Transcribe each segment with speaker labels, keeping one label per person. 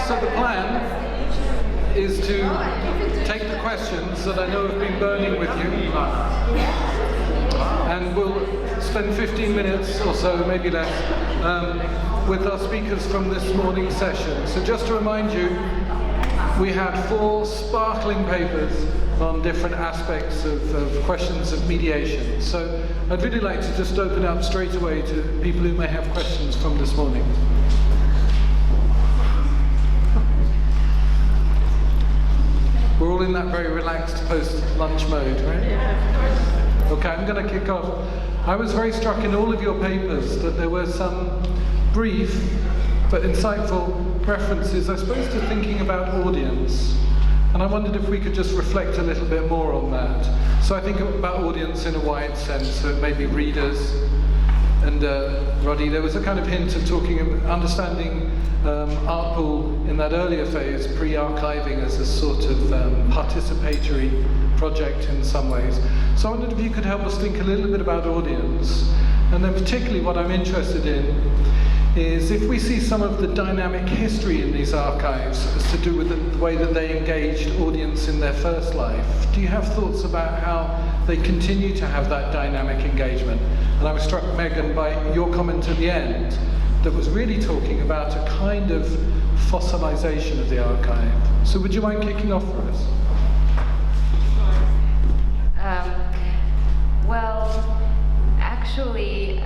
Speaker 1: So the plan is to take the questions that I know have been burning with you, and we'll spend 15 minutes or so, maybe less, with our speakers from this morning's session. So just to remind you, we had 4 sparkling papers on different aspects of questions of mediation. So I'd really like to just open up straight away to people who may have questions from this morning. We're all in that very relaxed post-lunch mode, right? Yeah. Okay, I'm going to kick off. I was very struck in all of your papers that there were some brief but insightful references, I suppose, to thinking about audience. And I wondered if we could just reflect a little bit more on that. So I think about audience in a wide sense, so maybe readers. And Roddy, there was a kind of hint of talking, understanding Artpool in that earlier phase, pre-archiving as a sort of participatory project in some ways. So I wondered if you could help us think a little bit about audience. And then particularly what I'm interested in is if we see some of the dynamic history in these archives as to do with the way that they engaged audience in their first life. Do you have thoughts about how they continue to have that dynamic engagement? And I was struck, Meghan, by your comment at the end that was really talking about a kind of fossilization of the archive. So would you mind kicking off for us?
Speaker 2: Well, actually,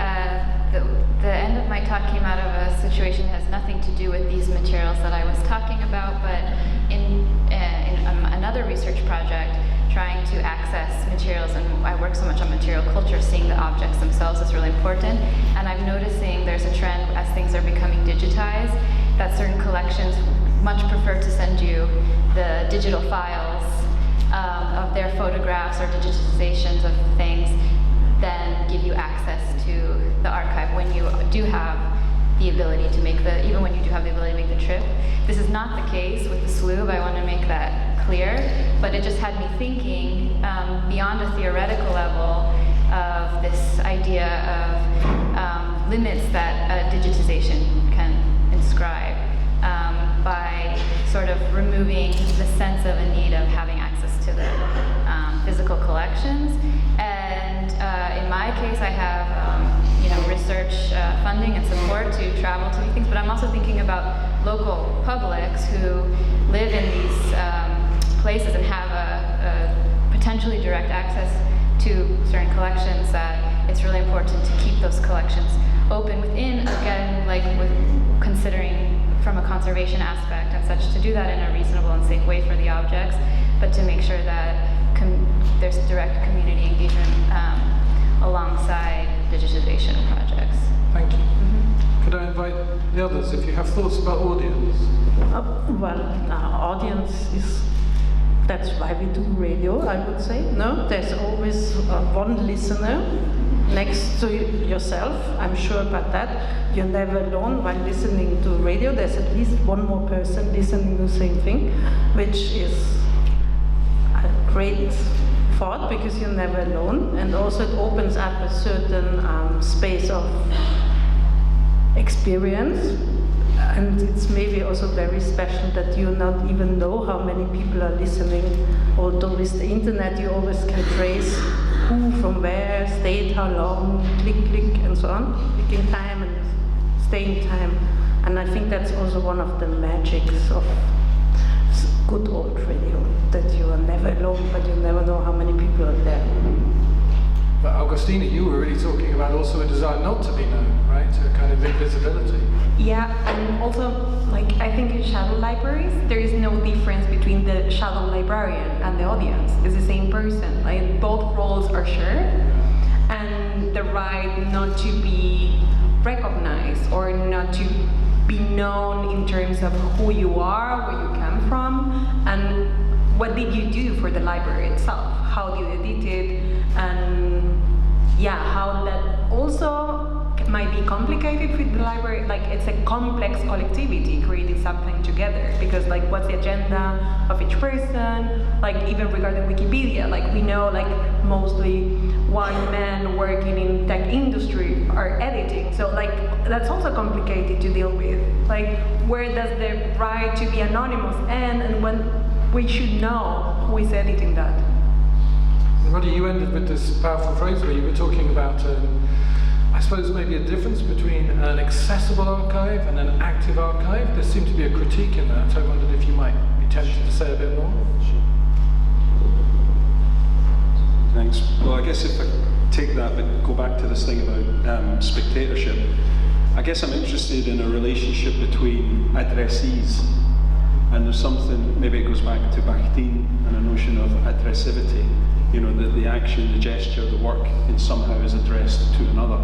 Speaker 2: the end of my talk came out of a situation that has nothing to do with these materials that I was talking about, but in another research project, trying to access materials, and I work so much on material culture, seeing the objects themselves is really important, and I'm noticing there's a trend as things are becoming digitized, that certain collections much prefer to send you the digital files of their photographs or digitizations of things than give you access to the archive when you do have the ability to make even when you do have the ability to make the trip. This is not the case with the Sloop, I want to make that clear, but it just had me thinking beyond a theoretical level of this idea of limits that digitization can inscribe by sort of removing the sense of a need of having access to the physical collections. And in my case, I have research funding and support to travel to these things, but I'm also thinking about local publics who live in these places and have a potentially direct access to certain collections, that it's really important to keep those collections open within, again, like with considering from a conservation aspect and such, to do that in a reasonable and safe way for the objects, but to make sure that there's direct community engagement alongside digitization projects.
Speaker 1: Thank you. Mm-hmm. Could I invite the others if you have thoughts about audience?
Speaker 3: Audience is, that's why we do radio, I would say. No, there's always one listener next to yourself. I'm sure about that. You're never alone while listening to radio. There's at least one more person listening to the same thing, which is a great thought because you're never alone. And also it opens up a certain space of experience. And it's maybe also very special that you not even know how many people are listening. Although with the internet you always can trace who from where, stayed how long, click, and so on. Clicking time and staying time. And I think that's also one of the magics of good old radio, that you are never alone, but you never know how many people are there.
Speaker 1: But Agustina, you were really talking about also a desire not to be known, right? A kind of invisibility.
Speaker 4: Yeah, and also, like, I think in shadow libraries, there is no difference between the shadow librarian and the audience. It's the same person. Like, both roles are shared, and the right not to be recognized or not to be known in terms of who you are, where you come from, and what did you do for the library itself? How did you edit it? And yeah, how that also might be complicated with the library, like it's a complex collectivity creating something together, because like what's the agenda of each person, like even regarding Wikipedia, like we know like mostly white men working in tech industry are editing, so like that's also complicated to deal with. Like where does the right to be anonymous end, and when we should know who is editing that?
Speaker 1: Roddy, you ended with this powerful phrase where you were talking about, I suppose, maybe a difference between an accessible archive and an active archive. There seemed to be a critique in that. I wondered if you might be tempted to say a bit more.
Speaker 5: Thanks. Well, I guess if I take that, but go back to this thing about spectatorship, I guess I'm interested in a relationship between addressees, and there's something, maybe it goes back to Bakhtin and a notion of addressivity. You know, the action, the gesture, the work, it somehow is addressed to another.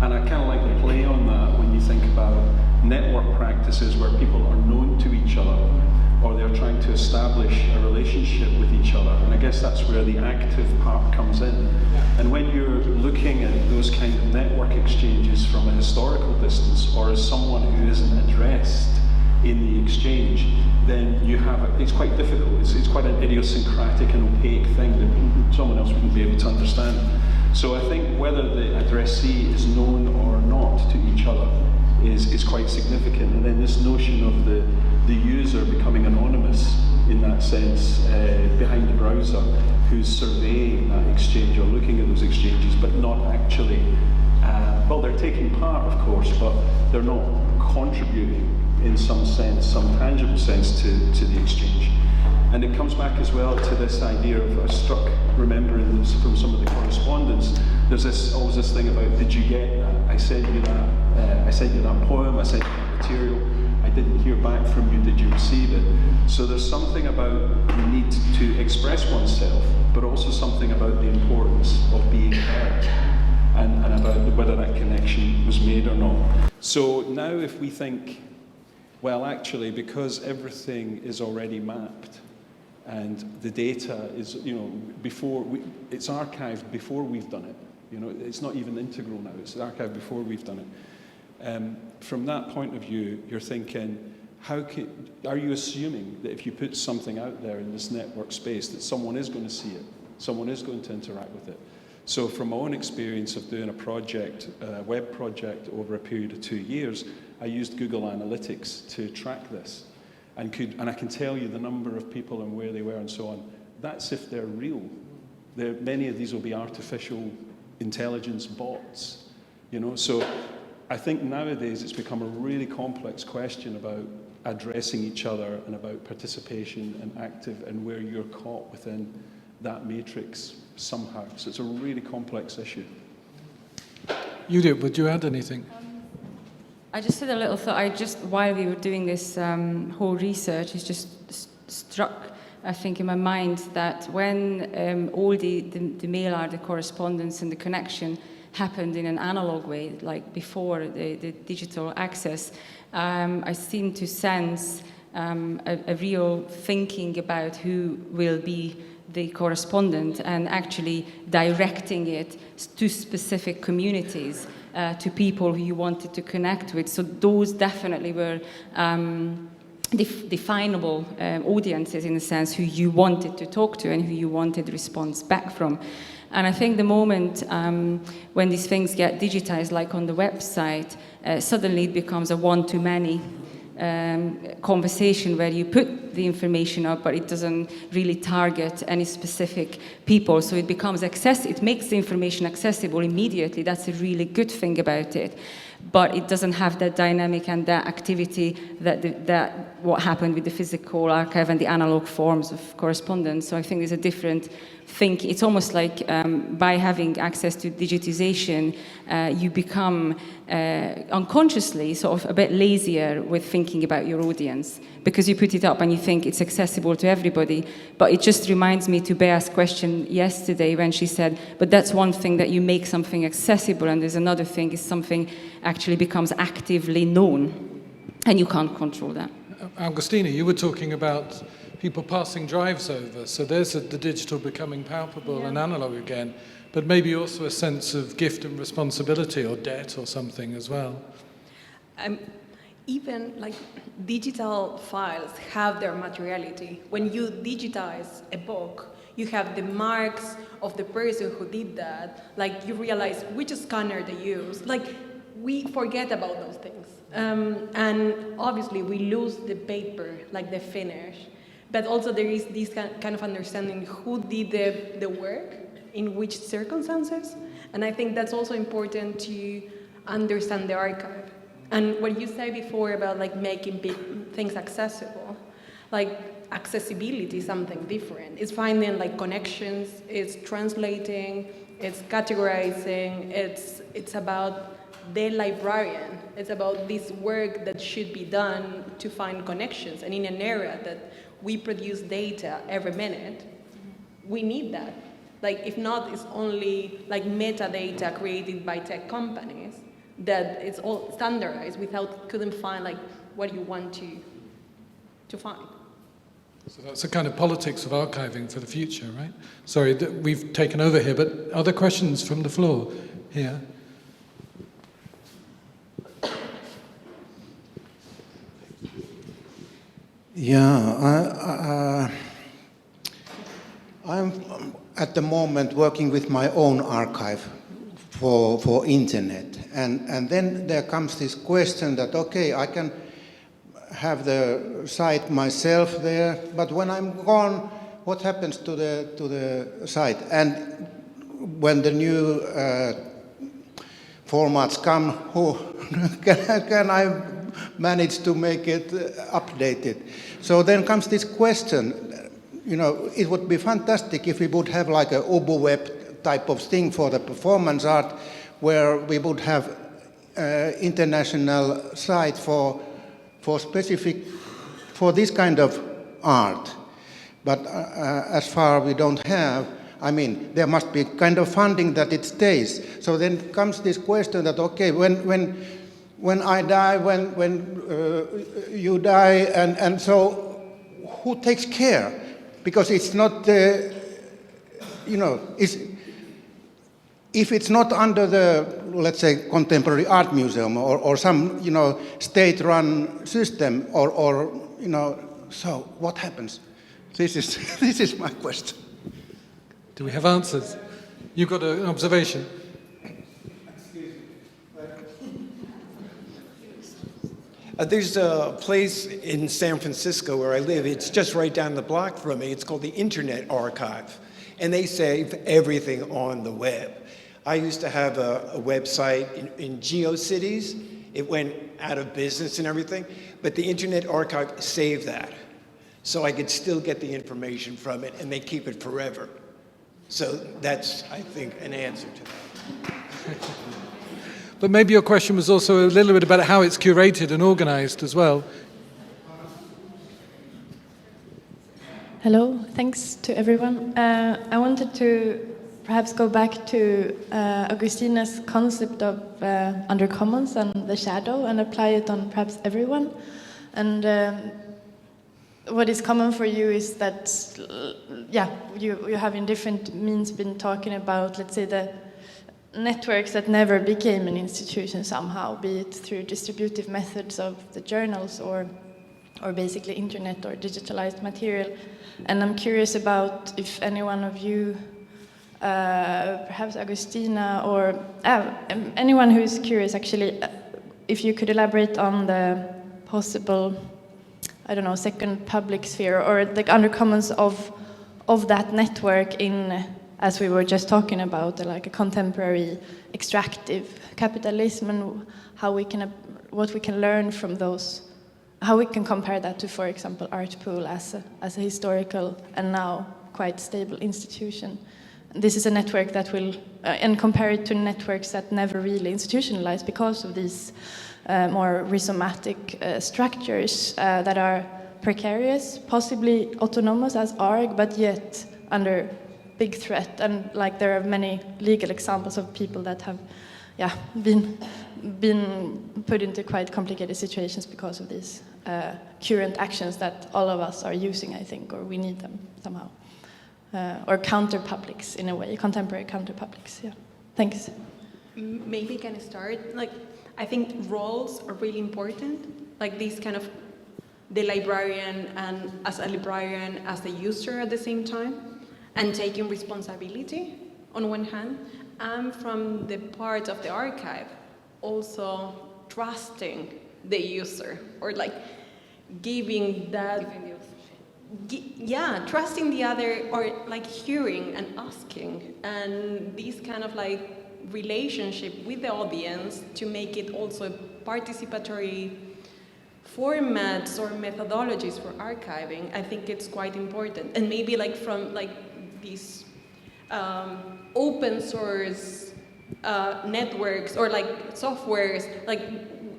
Speaker 5: And I kind of like to play on that when you think about network practices where people are known to each other, or they're trying to establish a relationship with each other. And I guess that's where the active part comes in. And when you're looking at those kind of network exchanges from a historical distance, or as someone who isn't addressed in the exchange, then you have, it's quite difficult. It's quite an idiosyncratic and opaque thing that someone else wouldn't be able to understand. So I think whether the addressee is known or not to each other is quite significant. And then this notion of the user becoming anonymous in that sense behind the browser, who's surveying that exchange or looking at those exchanges, but not actually, well, they're taking part, of course, but they're not contributing in some sense, some tangible sense to the exchange. And it comes back as well to this idea of, I was struck remembering this from some of the correspondence, there's always this thing about, did you get that? I sent you that poem, I sent you that material, I didn't hear back from you, did you receive it? So there's something about the need to express oneself, but also something about the importance of being heard, and about whether that connection was made or not. So now if we think, well, actually, because everything is already mapped and the data is, you know, it's archived before we've done it. You know, it's not even integral now, it's archived before we've done it. From that point of view, you're thinking, are you assuming that if you put something out there in this network space that someone is going to see it, someone is going to interact with it? So from my own experience of doing a project, a web project over a period of 2 years, I used Google Analytics to track this, and I can tell you the number of people and where they were and so on. That's if they're real. Many of these will be artificial intelligence bots, you know. So I think nowadays it's become a really complex question about addressing each other and about participation and active, and where you're caught within that matrix somehow. So it's a really complex issue.
Speaker 1: Judit, would you add anything?
Speaker 6: I just had a little thought. While we were doing this whole research, it just struck, I think, in my mind that when all the mail art, the correspondence and the connection happened in an analog way, like before the digital access, I seem to sense a real thinking about who will be the correspondent and actually directing it to specific communities, to people who you wanted to connect with. So those definitely were definable audiences, in a sense, who you wanted to talk to and who you wanted response back from. And I think the moment when these things get digitized, like on the website, suddenly it becomes a one-to-many conversation where you put the information up, but it doesn't really target any specific people. So it becomes it makes the information accessible immediately. That's a really good thing about it. But it doesn't have that dynamic and that activity that what happened with the physical archive and the analog forms of correspondence. So I think there's a different thing. It's almost like by having access to digitization, you become unconsciously sort of a bit lazier with thinking about your audience, because you put it up and you think it's accessible to everybody. But it just reminds me to Bea's question yesterday when she said, but that's one thing that you make something accessible, and there's another thing is something actually becomes actively known, and you can't control that.
Speaker 1: Agustina, you were talking about people passing drives over. So there's the digital becoming palpable and analog again, but maybe also a sense of gift and responsibility or debt or something as well.
Speaker 4: Even like digital files have their materiality. When you digitize a book, you have the marks of the person who did that. Like you realize which scanner they use. Like we forget about those things. And obviously we lose the paper, like the finish. But also there is this kind of understanding who did the work, in which circumstances. And I think that's also important to understand the archive. And what you said before about like making big things accessible, like accessibility is something different. It's finding like connections, it's translating, it's categorizing, it's about the librarian. It's about this work that should be done to find connections. And in an era that we produce data every minute, we need that. Like if not, it's only like metadata created by tech companies that it's all standardized couldn't find like what you want to find.
Speaker 1: So that's the kind of politics of archiving for the future, right? Sorry, we've taken over here, but other questions from the floor here?
Speaker 7: Yeah, I'm at the moment working with my own archive for internet. And then there comes this question that, okay, I can have the site myself there, but when I'm gone, what happens to the site? And when the new formats come, who can I manage to make it updated? So then comes this question, you know, it would be fantastic if we would have like a UbuWeb type of thing for the performance art, where we would have international site for this kind of art. But as far we don't have, I mean, there must be kind of funding that it stays. So then comes this question that, okay, when I die, when you die, and so who takes care? Because it's not, you know, if it's not under the, let's say, Contemporary Art Museum or some, you know, state-run system, or you know, so what happens? This is my question.
Speaker 1: Do we have answers? You've got an observation.
Speaker 8: There's a place in San Francisco where I live. It's just right down the block from me. It's called the Internet Archive, and they save everything on the web. I used to have a website in GeoCities. It went out of business and everything, but the Internet Archive saved that. So I could still get the information from it, and they keep it forever. So that's, I think, an answer to that.
Speaker 1: But maybe your question was also a little bit about how it's curated and organized as well.
Speaker 9: Hello, thanks to everyone. I wanted to perhaps go back to Agustina's concept of undercommons and the shadow and apply it on perhaps everyone. And what is common for you is that, you have in different means been talking about, let's say, the networks that never became an institution somehow, be it through distributive methods of the journals or basically internet or digitalized material. And I'm curious about if any one of you, perhaps Agustina or anyone who is curious actually, if you could elaborate on the possible, I don't know, second public sphere or the undercommons of that network in, as we were just talking about, like a contemporary extractive capitalism, and how we can, what we can learn from those, how we can compare that to, for example, Artpool as a historical and now quite stable institution. This is a network that will, and compare it to networks that never really institutionalized because of these more rhizomatic structures that are precarious, possibly autonomous as ARG, but yet under big threat. And like there are many legal examples of people that have been put into quite complicated situations because of these current actions that all of us are using, I think, or we need them somehow. Or counter-publics, in a way, contemporary counter-publics, yeah. Thanks.
Speaker 4: Maybe can I start? Like, I think roles are really important. Like this kind of the librarian and as a librarian, as a user at the same time, and taking responsibility on one hand, and from the part of the archive, also trusting the user, or like giving that, trusting the other, or like hearing and asking, and this kind of like relationship with the audience to make it also participatory formats or methodologies for archiving. I think it's quite important, and maybe like from like these open source networks or like softwares, like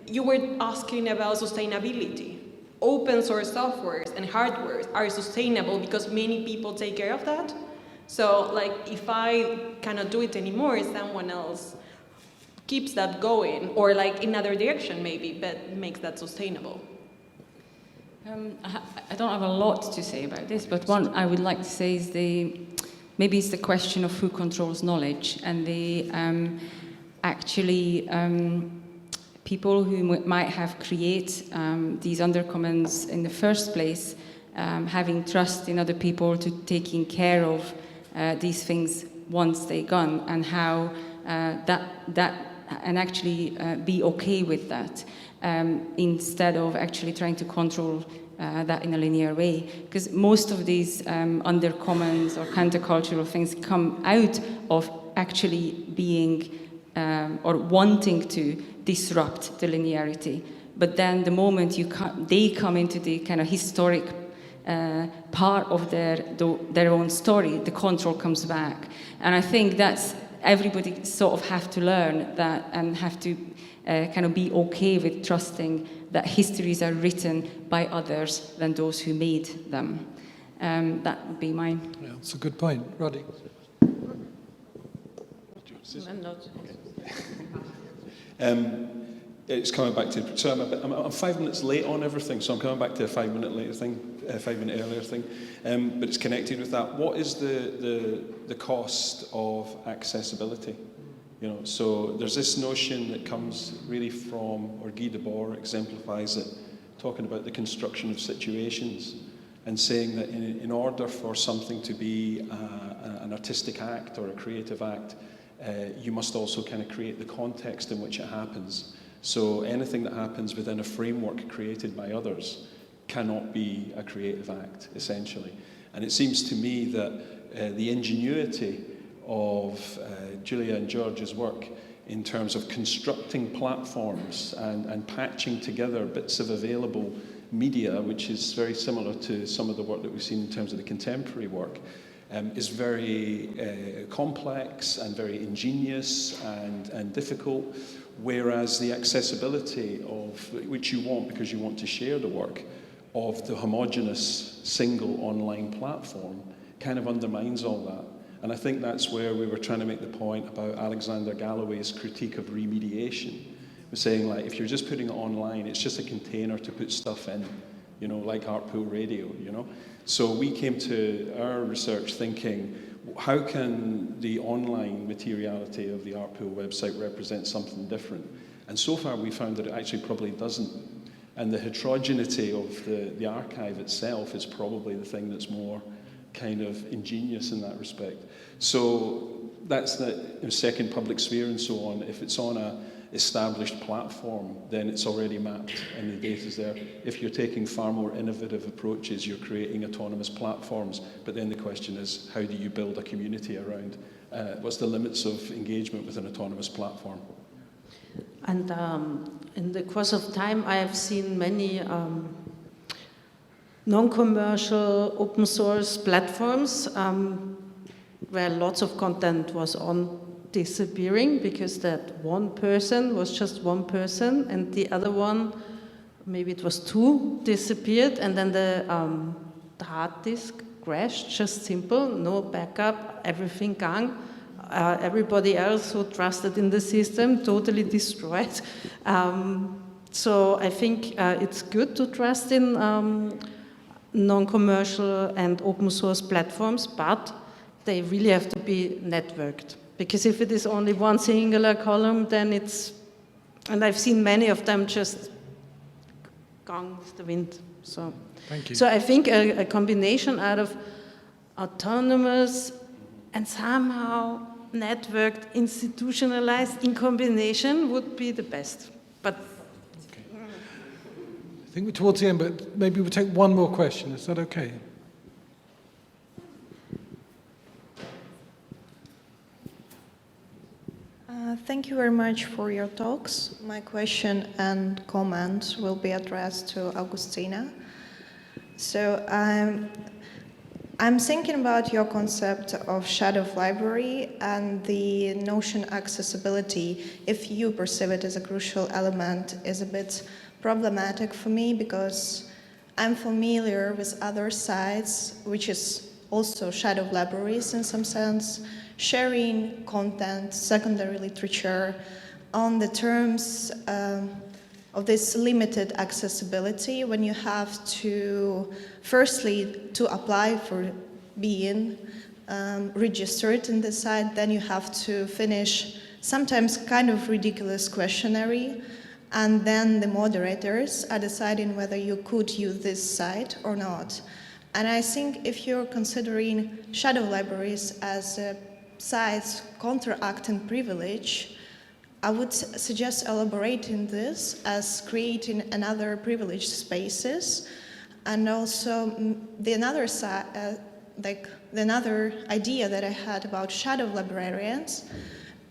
Speaker 4: you were asking about sustainability. Open source softwares and hardwares are sustainable because many people take care of that. So like if I cannot do it anymore, someone else keeps that going, or like in another direction maybe, but makes that sustainable.
Speaker 6: I don't have a lot to say about this, but one I would like to say is maybe it's the question of who controls knowledge, and people who might have created these undercommons in the first place, having trust in other people to taking care of these things once they're gone, and how and actually be okay with that, instead of actually trying to control that in a linear way. Because most of these undercommons or countercultural things come out of actually being or wanting to disrupt the linearity. But then the moment they come into the kind of historic part of their own story, the control comes back. And I think that's everybody sort of have to learn that, and have to kind of be okay with trusting that histories are written by others than those who made them. That would be mine.
Speaker 1: Yeah, that's a good point. Roddy?
Speaker 3: I'm not.
Speaker 5: It's coming back to, so I'm 5 minutes late on everything, so I'm coming back to a 5 minute earlier thing, but it's connected with that. What is the cost of accessibility? You know, so there's this notion that comes really from, or Guy Debord exemplifies it, talking about the construction of situations, and saying that in order for something to be an artistic act or a creative act, you must also kind of create the context in which it happens. So anything that happens within a framework created by others cannot be a creative act, essentially. And it seems to me that the ingenuity of Julia and George's work in terms of constructing platforms and patching together bits of available media, which is very similar to some of the work that we've seen in terms of the contemporary work, is very complex and very ingenious and difficult, whereas the accessibility of which you want because you want to share the work of the homogeneous single online platform kind of undermines all that. And I think that's where we were trying to make the point about Alexander Galloway's critique of remediation. We're saying, like, if you're just putting it online, it's just a container to put stuff in, you know, like Artpool Radio, you know. So we came to our research thinking, how can the online materiality of the Artpool website represent something different? And so far we found that it actually probably doesn't. And the heterogeneity of the archive itself is probably the thing that's more kind of ingenious in that respect. So that's the second public sphere and so on. If it's on a established platform, then it's already mapped and the data's there. If you're taking far more innovative approaches, you're creating autonomous platforms. But then the question is, how do you build a community around? What's the limits of engagement with an autonomous platform?
Speaker 3: And in the course of time, I have seen many non-commercial open source platforms where lots of content was on disappearing because that one person was just one person, and the other one, maybe it was two, disappeared, and then the hard disk crashed, just simple, no backup, everything gone. Everybody else who trusted in the system totally destroyed. So I think it's good to trust in non-commercial and open source platforms, but they really have to be networked. Because if it is only one singular column, then it's, and I've seen many of them just gone with the wind. So,
Speaker 1: Thank you.
Speaker 3: So I think a combination out of autonomous and somehow networked, institutionalized in combination would be the best. But
Speaker 1: I think we're towards the end, but maybe we'll take one more question. Is that okay?
Speaker 10: Thank you very much for your talks. My question and comment will be addressed to Agustina. So I'm thinking about your concept of shadow library and the notion accessibility, if you perceive it as a crucial element, is a bit problematic for me because I'm familiar with other sites, which is also shadow libraries in some sense, sharing content, secondary literature on the terms of this limited accessibility when you have to, firstly, to apply for being registered in the site, then you have to finish sometimes kind of ridiculous questionnaire, and then the moderators are deciding whether you could use this site or not. And I think if you're considering shadow libraries as sites counteracting privilege, I would suggest elaborating this as creating another privileged spaces, and also the another idea that I had about shadow librarians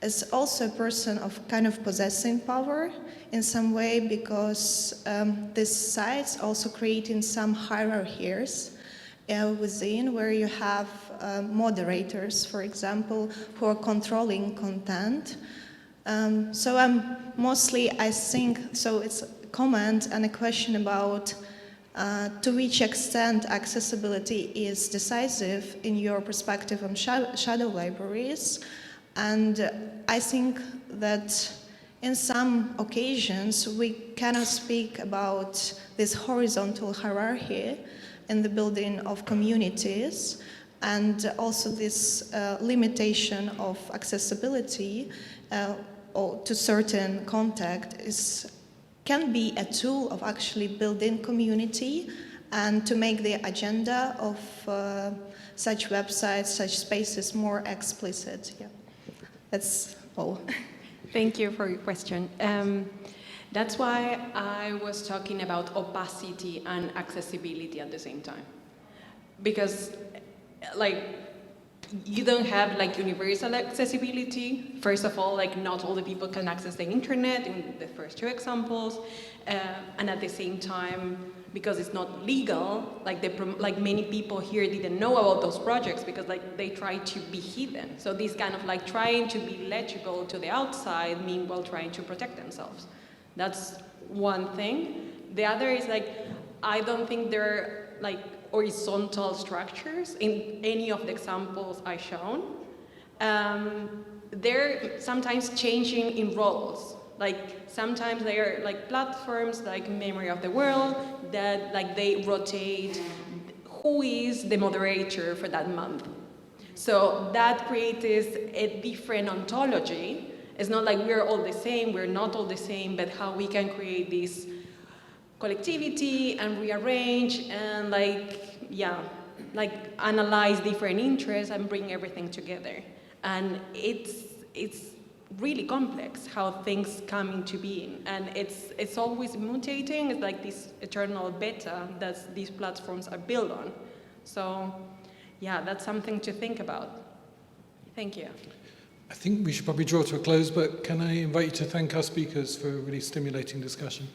Speaker 10: is also a person of kind of possessing power in some way, because these sites also creating some hierarchies within, where you have moderators, for example, who are controlling content. So I think, so it's a comment and a question about to which extent accessibility is decisive in your perspective on shadow libraries. And I think that in some occasions we cannot speak about this horizontal hierarchy in the building of communities, and also this limitation of accessibility or to certain contact can be a tool of actually building community and to make the agenda of such websites, such spaces more explicit. Yeah, that's all.
Speaker 4: Thank you for your question. That's why I was talking about opacity and accessibility at the same time. Because, you don't have universal accessibility. First of all, not all the people can access the internet in the first two examples, and at the same time, because it's not legal, many people here didn't know about those projects because they try to be hidden. So this kind of trying to be legible to the outside, meanwhile trying to protect themselves. That's one thing. The other is I don't think there are horizontal structures in any of the examples I've shown. They're sometimes changing in roles. Sometimes they are platforms like Memory of the World that they rotate who is the moderator for that month. So that creates a different ontology. It's not we're all the same, we're not all the same, but how we can create this collectivity and rearrange and analyze different interests and bring everything together. And it's really complex how things come into being, and it's always mutating. It's this eternal beta that these platforms are built on. So yeah, that's something to think about. Thank you.
Speaker 1: I think we should probably draw to a close, but can I invite you to thank our speakers for a really stimulating discussion?